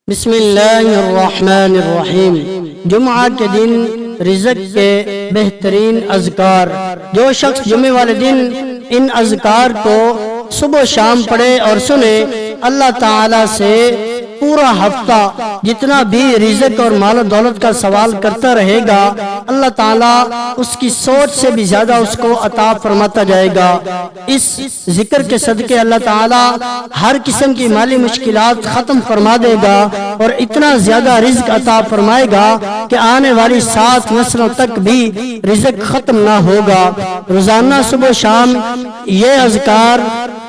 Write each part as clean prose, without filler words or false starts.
बिस्मिल्लाहिर्रहमानिर्रहीम। जुम्आ के दिन रिज़्क़ के बेहतरीन अज़कार। जो शख्स जुम्मे वाले दिन इन अज़कार को सुबह शाम पढ़े और सुने, अल्लाह ताला से पूरा हफ्ता जितना भी रिज़्क़ और माल दौलत का सवाल करता रहेगा, अल्लाह ताला उसकी सोच से भी ज्यादा उसको अता फरमाता जाएगा। इस जिक्र के सदके अल्लाह ताला हर किस्म की माली मुश्किलात खत्म फरमा देगा और इतना ज्यादा रिज़्क़ अता फरमाएगा कि आने वाली 7 नस्लों तक भी रिज़्क़ खत्म ना होगा। रोजाना सुबह शाम ये अज़कार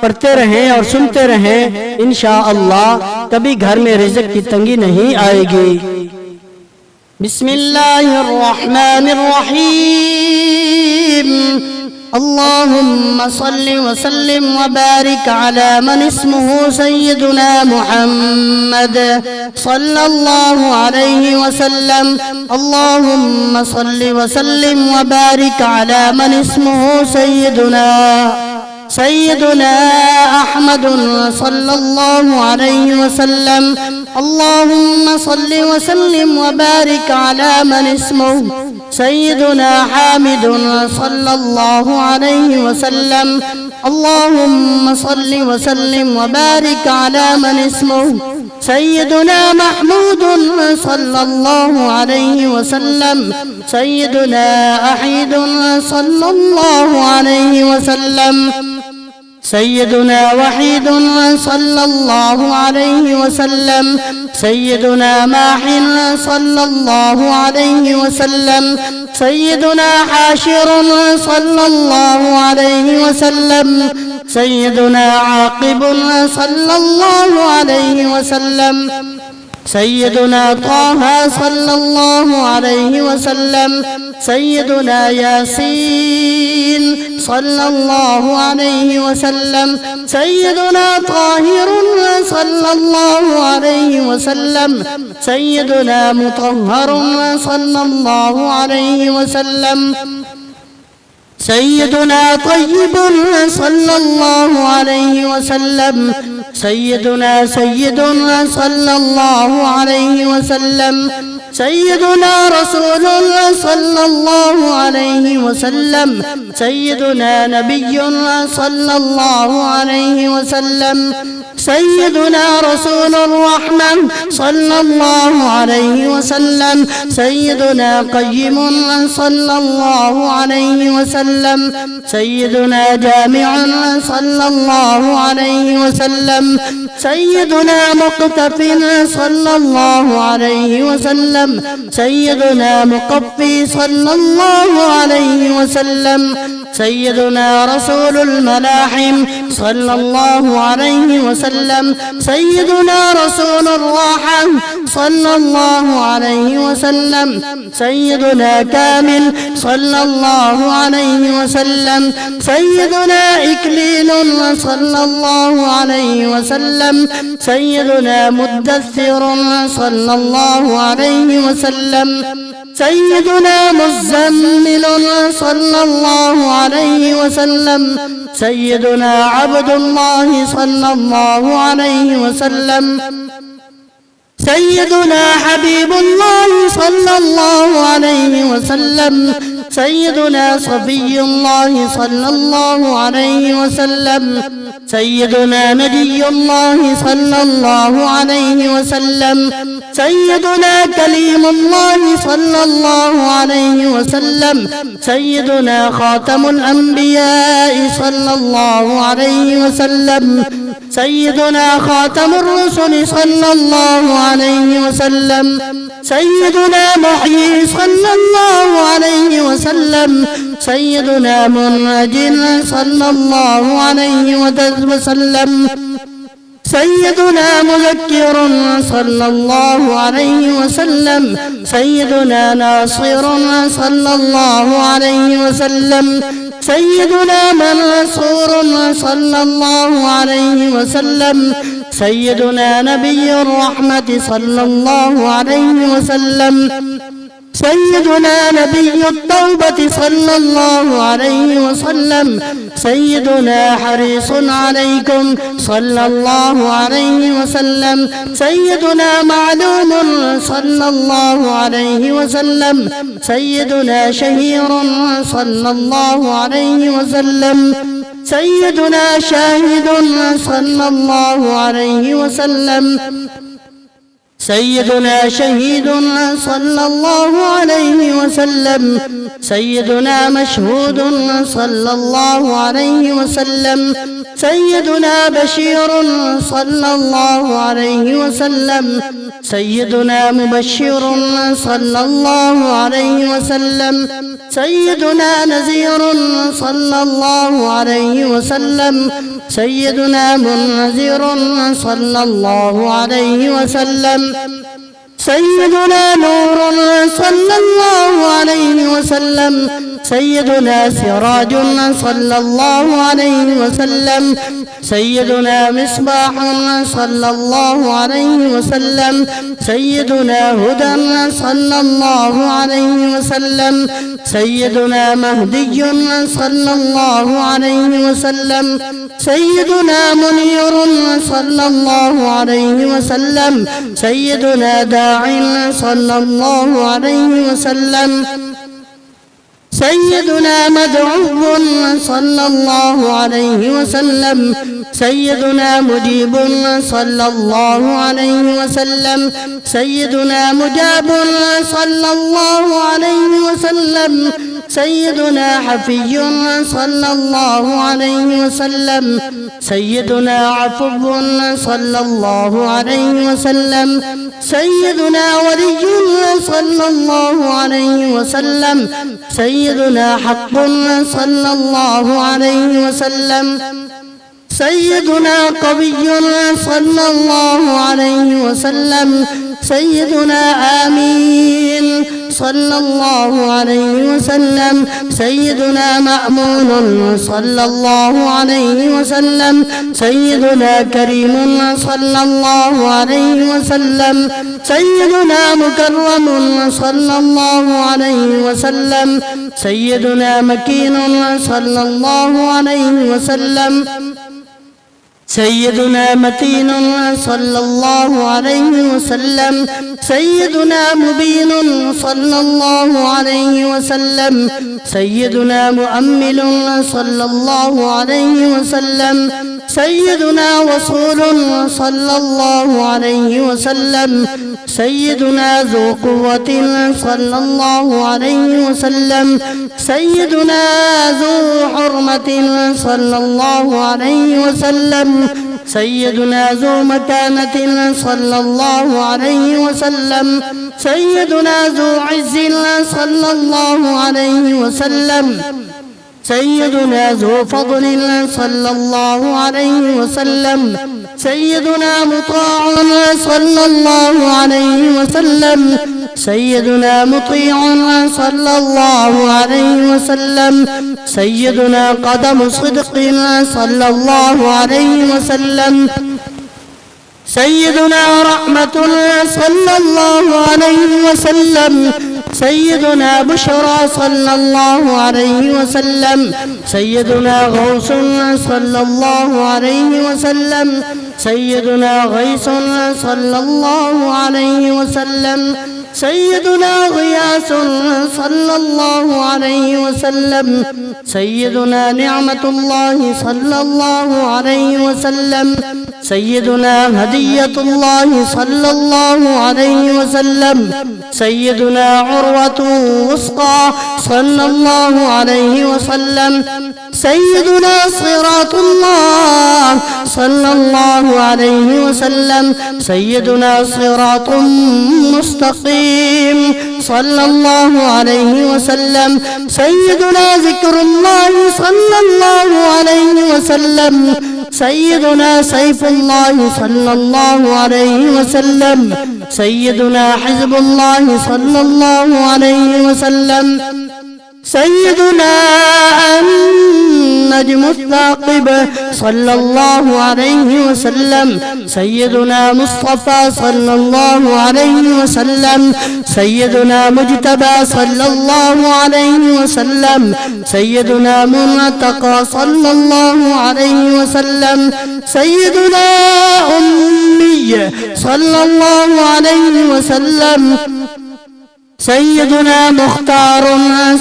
पढ़ते रहें और सुनते रहें, इंशाअल्लाह कभी घर में रिज़्क़ की तंगी नहीं आएगी। बिस्मिल्लाहिर्रहमानिर्रहीम। अल्लाहुम्मा सल्लि व सल्लिम व बारिक अला मन इस्मुहु सय्यदुना मुहम्मद सल्लल्लाहु अलैहि वसल्लम। अल्लाहुम्मा सल्लि व सल्लिम व बारिक अला मन इस्मुहु सय्यदुना अहमद सल्लल्लाहु अलैहि वसल्लम। अल्लाहुम्मा सल्लि व सल्लिम व बारिक अला मन इस्मुहु सय्यदुना हामिद सल्लल्लाहु अलैहि वसल्लम। अल्लाहुम्मा सल्लि व सल्लिम व बारिक अला मन इस्मुहु सय्यदुना महमूद सल्लल्लाहु अलैहि वसल्लम। सय्यदुना अहीद सल्लल्लाहु अलैहि वसल्लम। सय्यदुना वहीद सल्लल्लाहु अलैहि वसल्लम। सय्यदुना माहिन सल्लल्लाहु अलैहि वसल्लम। सय्यदुना हाशिर सल्लल्लाहु अलैहि वसल्लम। सय्यदुना आकिब सल्लल्लाहु अलैहि वसल्लम। सय्यदुना ताहा सल्लल्लाहु अलैहि वसल्लम। सय्यदुना यासीन सल्लल्लाहु अलैहि वसल्लम। सय्यदुना ताहिर सल्लल्लाहु अलैहि वसल्लम। सय्यदुना मुतहहर सल्लल्लाहु अलैहि वसल्लम। सय्यदुना तय्यिब सल्लल्लाहु अलैहि वसल्लम। सय्यदुना सल्लल्लाहु अलैहि वसल्लम। सय्यदुना रसूलुल्लाह सल्लल्लाहु अलैहि वसल्लम। सय्यदुना नबिय्युन सल्लल्लाहु अलैहि वसल्लम। सय्यदुना रसूलुर रहमान सल्लल्लाहु अलैहि वसल्लम। सय्यदुना क़य्यिमुन सल्लल्लाहु अलैहि वसल्लम। सय्यदुना जामिउन सल्लल्लाहु अलैहि वसल्लम। सय्यदुना मुक़्तफ़िन सल्लल्लाहु अलैहि वसल्लम। सय्यदुना मुक़फ़्फ़ी सल्लल्लाहु अलैहि वसल्लम। सय्यदुना रसूलुल मलाहिम सल्लल्लाहु अलैहि वसल्लम। सय्यदुना रसूलुर राहा सल्लल्लाहु अलैहि वसल्लम। सय्यदुना कामिल सल्लल्लाहु अलैहि वसल्लम। सय्यदुना इकलील सल्लल्लाहु अलैहि वसल्लम। सय्यदुना मुद्दस्सिर सल्लल्लाहु अलैहि वसल्लम। सय्यदुना मुज़्ज़म्मिल सल्लल्लाहु अलैहि वसल्लम। सय्यदुना अब्दुल्लाह सल्लल्लाहु अलैहि वसल्लम। सय्यदुना हबीबुल्लाह सल्लल्लाहु अलैहि वसल्लम। सय्यदुना सफ़ियुल्लाह सल्लल्लाहु अलैहि वसल्लम। सय्यदुना नबियुल्लाह सल्लल्लाहु अलैहि वसल्लम। सय्यदुना कलीमुल्लाह सल्लल्लाहु अलैहि वसल्लम। सय्यदुना खातमुल अंबिया सल्लल्लाहु अलैहि वसल्लम। सय्यदुना खातमुर रुसुल सल्लल्लाहु अलैहि वसल्लम। सय्यदुना मुहय्यी सल्लल्लाहु अलैहि वसल्लम। सय्यदुना मुनजिल सल्लल्लाहु अलैहि वसल्लम। सय्यदुना मुज़क्किर सल्लल्लाहु अलैहि वसल्लम। सय्यदुना नासिर सल्लल्लाहु अलैहि वसल्लम। सय्यदुना मंसूर सल्लल्लाहु अलैहि वसल्लम। सय्यदुना नबिय्युर रहमत सल्लल्लाहु अलैहि वसल्लम। सय्यदुना नबिय्युत तौबत सल्लल्लाहु अलैहि वसल्लम। سيدنا حريص عليكم صلى الله عليه وسلم. سيدنا معلوم صلى الله عليه وسلم. سيدنا شهير صلى الله عليه وسلم. سيدنا شاهد صلى الله عليه وسلم. سيدنا شهيد صلى الله عليه وسلم. سيدنا مشهود صلى الله عليه وسلم. سيدنا بشير صلى الله عليه وسلم. سيدنا مبشر صلى الله عليه وسلم. سيدنا نذير صلى الله عليه وسلم. سيدنا منذر صلى الله عليه وسلم. سيدنا نور صلى الله عليه وسلم. سيدنا سراج صلى الله عليه وسلم. سيدنا مصباح صلى الله عليه وسلم. سيدنا هدى صلى الله عليه وسلم. سيدنا مهدي صلى الله عليه وسلم. سيدنا منير صلى الله عليه وسلم. سيدنا داع صلى الله عليه وسلم. سيدنا مدعو صلى الله عليه وسلم. سيدنا مجيب صلى الله عليه وسلم. سيدنا مجاب صلى الله عليه وسلم. سيدنا حفي صلى الله عليه وسلم. سيدنا عفو صلى الله عليه وسلم. سيدنا ولي صلى الله عليه وسلم. سيدنا حق صلى الله عليه وسلم. سيدنا قوي صلى الله عليه وسلم. سيدنا آمين صلى الله عليه وسلم. سيدنا مأمون صلى الله عليه وسلم. سيدنا كريم صلى الله عليه وسلم. سيدنا مكرم صلى الله عليه وسلم. سيدنا مكين صلى الله عليه وسلم. سيدنا متين صلى الله عليه وسلم. سيدنا مبين صلى الله عليه وسلم. سيدنا مؤمل صلى الله عليه وسلم. سيدنا وصول صلى الله عليه وسلم. سيدنا ذو قوة صلى الله عليه وسلم. سيدنا ذو حرمة صلى الله عليه وسلم. سيدنا ذو مكانة صلى الله عليه وسلم. سيدنا ذو عز صلى الله عليه وسلم. سيدنا ذو فضل صلى الله عليه وسلم. سيدنا مطاع صلى الله عليه وسلم. سيدنا مطيع صلى الله عليه وسلم. سيدنا قدم صدق صلى الله عليه وسلم. سيدنا رحمة صلى الله عليه وسلم. سيدنا بشرى صلى الله عليه وسلم. سيدنا غوث صلى الله عليه وسلم. سيدنا غيث صلى الله عليه وسلم. سيدنا غياث صلى الله عليه وسلم. سيدنا نعمة الله صلى الله عليه وسلم. سيدنا هدية الله صلى الله عليه وسلم. سيدنا عروة وثقى صلى الله عليه وسلم. سيدنا صراط الله صلى الله عليه وسلم. سيدنا صراط مستقيم صلى الله عليه وسلم. سيدنا ذكر الله صلى الله عليه وسلم. سيدنا سيف الله صلى الله عليه وسلم. سيدنا حزب الله صلى الله عليه وسلم. سيدنا النجم الثاقب صلى الله عليه وسلم سيدنا مصطفى صلى الله عليه وسلم سيدنا مجتبى صلى الله عليه وسلم سيدنا منتقى صلى الله عليه وسلم سيدنا أمي صلى الله عليه وسلم سيدنا مختار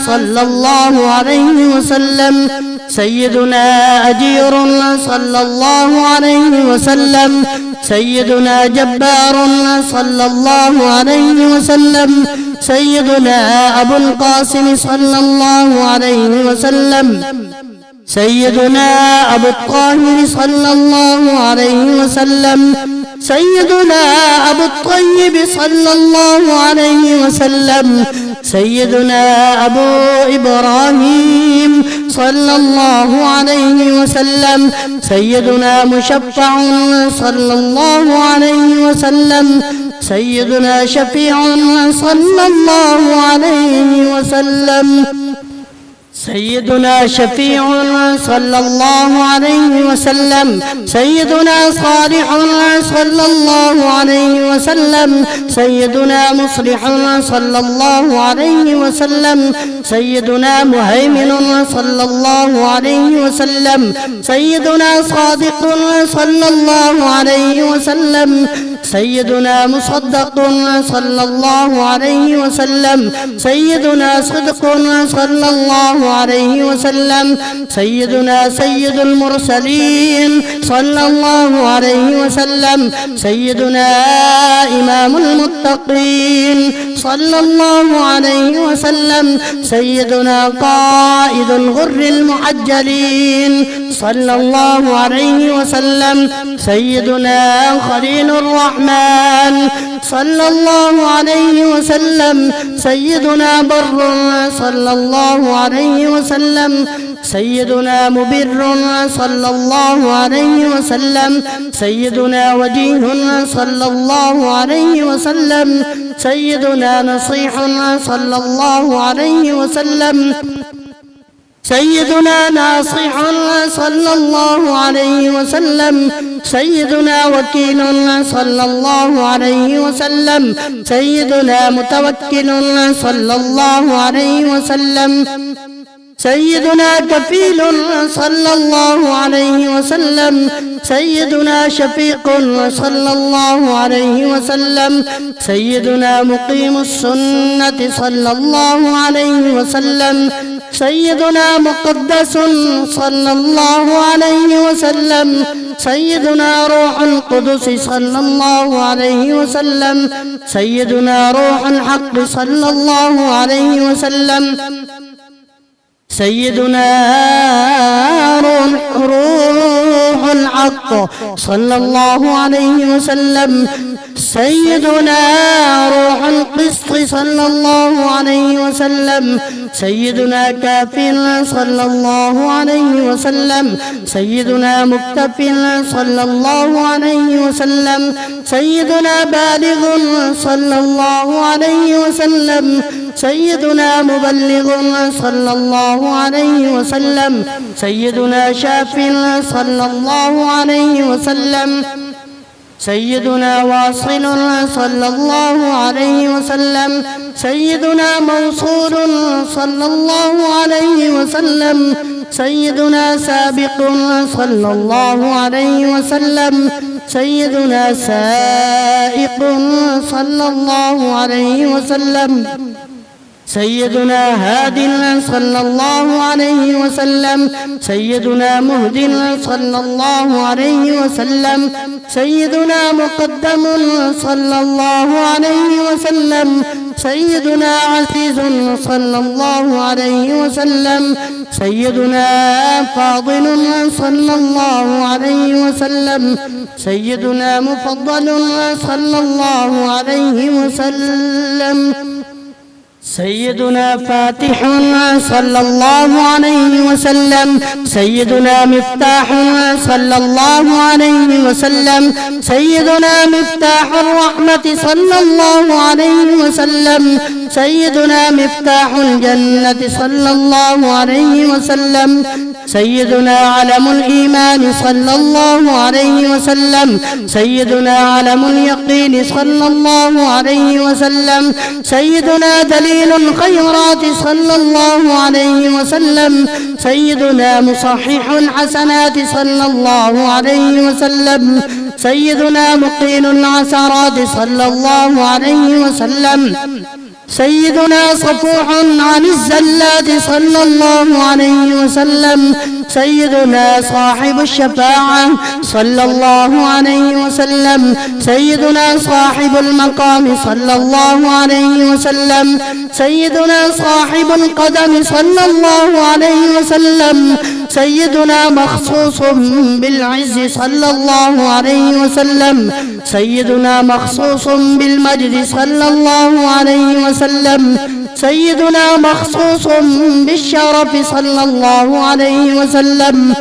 صلى الله عليه وسلم سيدنا أجير صلى الله عليه وسلم سيدنا جبار صلى الله عليه وسلم سيدنا أبو القاسم صلى الله عليه وسلم سيدنا أبو الطاهر صلى الله عليه وسلم سيدنا أبو الطيب صلى الله عليه وسلم سيدنا أبو إبراهيم صلى الله عليه وسلم سيدنا مشفع صلى الله عليه وسلم سيدنا شفيع صلى الله عليه وسلم سيدنا شفيع صلى الله عليه وسلم سيدنا صالح صلى الله عليه وسلم سيدنا مصلح صلى الله عليه وسلم سيدنا مهيمن صلى الله عليه وسلم سيدنا صادق صلى الله عليه وسلم سيدنا مصدق صلى الله عليه وسلم سيدنا صدق صلى الله عليه وسلم سيدنا سيد المرسلين صلى الله عليه وسلم سيدنا إمام المتقين صلى الله عليه وسلم سيدنا قائد الغر المحجلين صلى الله عليه وسلم سيدنا خليل الرحمن صلى الله عليه وسلم سيدنا بر صلى الله عليه وسلم سيدنا مبر صلى الله عليه وسلم سيدنا وجيه صلى الله عليه وسلم سيدنا نصيح صلى الله عليه وسلم سيدنا ناصح صلى الله عليه وسلم سيدنا وكيل صلى الله عليه وسلم سيدنا متوكل صلى الله عليه وسلم سيدنا كفيل صلى الله عليه وسلم سيدنا شفيق صلى الله عليه وسلم سيدنا مقيم السنة صلى الله عليه وسلم سيدنا مقدس صلى الله عليه وسلم سيدنا روح القدس صلى الله عليه وسلم سيدنا روح الحق صلى الله عليه وسلم سيدنا روح الحق صلى الله عليه وسلم سيدنا روح القسط صلى الله عليه وسلم سيدنا كافٍ صلى الله عليه وسلم سيدنا مكتفٍ صلى الله عليه وسلم سيدنا بالغ صلى الله عليه وسلم سيدنا مبلغ صلى الله عليه وسلم سيدنا شاف صلى الله عليه وسلم سيدنا واصل صلى الله عليه وسلم سيدنا موصول صلى الله عليه وسلم سيدنا سابق صلى الله عليه وسلم سيدنا سائق صلى الله عليه وسلم سيدنا هاد صلى الله عليه وسلم سيدنا مهد صلى الله عليه وسلم سيدنا مقدم صلى الله عليه وسلم سيدنا عزيز صلى الله عليه وسلم سيدنا فاضل صلى الله عليه وسلم سيدنا مفضل صلى الله عليه وسلم سيدنا فاتح صلى الله عليه وسلم سيدنا مفتاح صلى الله عليه وسلم سيدنا مفتاح الرحمة صلى الله عليه وسلم سيدنا مفتاح الجنة صلى الله عليه وسلم سيدنا علم الإيمان صلى الله عليه وسلم، سيدنا علم اليقين صلى الله عليه وسلم، سيدنا دليل الخيرات صلى الله عليه وسلم، سيدنا مصحح الحسنات صلى الله عليه وسلم، سيدنا مقيل العثرات صلى الله عليه وسلم، سيدنا صفوح عن الزلات صلى الله عليه وسلم، سيدنا صاحب الشفاعة صلى الله عليه وسلم، سيدنا صاحب المقام صلى الله عليه وسلم، سيدنا صاحب القدم صلى الله عليه وسلم، سيدنا مخصوص بالعز صلى الله عليه وسلم، سيدنا مخصوص بالمجد صلى الله عليه وسلم، سيدنا مخصوص بالشرف صلى الله عليه وسلم،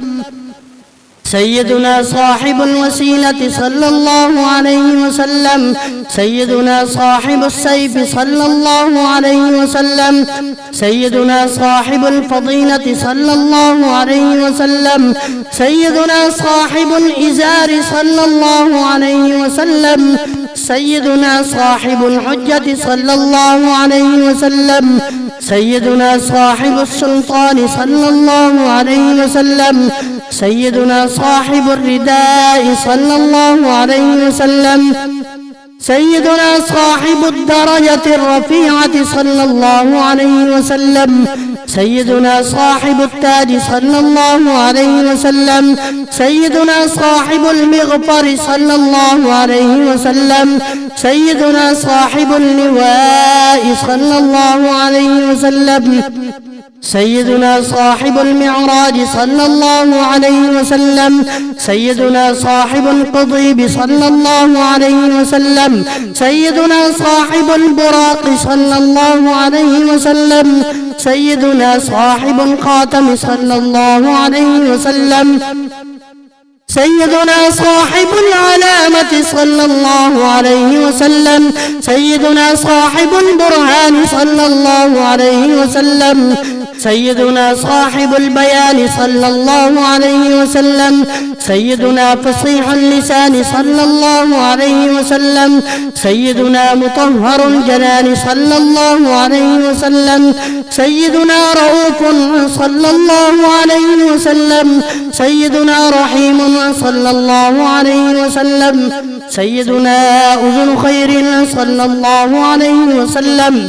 سيدنا صاحب الوسيلة صلى الله عليه وسلم، سيدنا صاحب السيف صلى الله عليه وسلم، سيدنا صاحب الفضيلة صلى الله عليه وسلم، سيدنا صاحب الإزار صلى الله عليه وسلم، سيدنا صاحب الحجة صلى الله عليه وسلم، سيدنا صاحب السلطان صلى الله عليه وسلم، سيدنا صاحب الرداء صلى الله عليه وسلم، سيدنا صاحب الدرجة الرفيعة صلى الله عليه وسلم، سيدنا صاحب التاج صلى الله عليه وسلم، سيدنا صاحب المغفر صلى الله عليه وسلم، سيدنا صاحب اللواء صلى الله عليه وسلم، سيدنا صاحب المعراج صلى الله عليه وسلم، سيدنا صاحب القضيب صلى الله عليه وسلم، سيدنا صاحب البراق صلى الله عليه وسلم، سيدنا صاحب الخاتم صلى الله عليه وسلم، سيدنا صاحب العلامة صلى الله عليه وسلم، سيدنا صاحب البرهان صلى الله عليه وسلم، سيدنا صاحب البيان صلى الله عليه وسلم، سيدنا فصيح اللسان صلى الله عليه وسلم، سيدنا مطهر الجنان صلى الله عليه وسلم، سيدنا رؤوف صلى الله عليه وسلم، سيدنا رحيم صلى الله عليه وسلم، سيدنا أذن خير صلى الله عليه وسلم،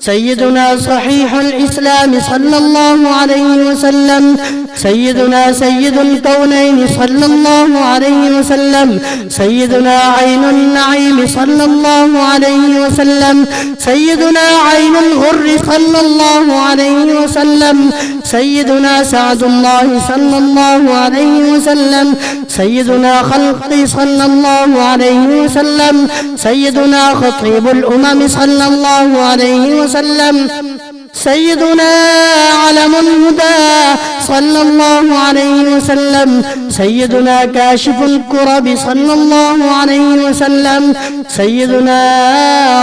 سيدنا صحيح الإسلام صلى الله عليه وسلم، سيدنا سيد الكونين صلى الله عليه وسلم، سيدنا عين النعيم صلى الله عليه وسلم، سيدنا عين الغر صلى الله عليه وسلم، سيدنا سعد الله صلى الله عليه وسلم، سيدنا خلقي صلى الله عليه وسلم، سيدنا خطيب الأمم صلى الله عليه وسلم، سيدنا علم الهدى صلى الله عليه وسلم، سيدنا كاشف الكرب صلى الله عليه وسلم، سيدنا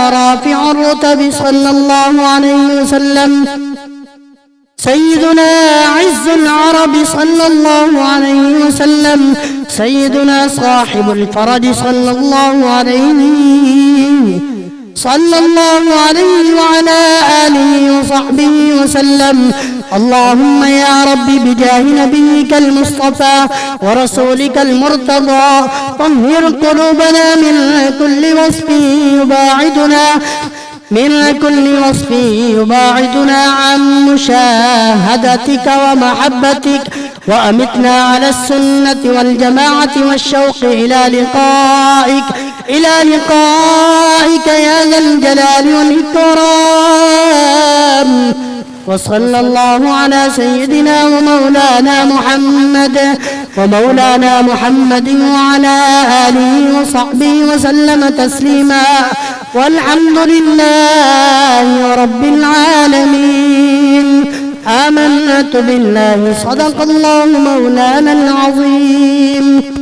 رافع الرتب صلى الله عليه وسلم، سيدنا عز العرب صلى الله عليه وسلم، سيدنا صاحب الفرج صلى الله عليه وعلى آله وصحبه وسلم. اللهم يا رب بجاه نبيك المصطفى ورسولك المرتضى طهر قلوبنا من كل وصف يباعدنا عن مشاهدتك ومحبتك، وأمتنا على السنة والجماعة والشوق إلى لقائك يا ذا الجلال والإكرام. وصلى الله على سيدنا ومولانا محمد وعلى آله وصحبه وسلم تسليما، والحمد لله رب العالمين. آمنت بالله، صدق الله مولانا العظيم.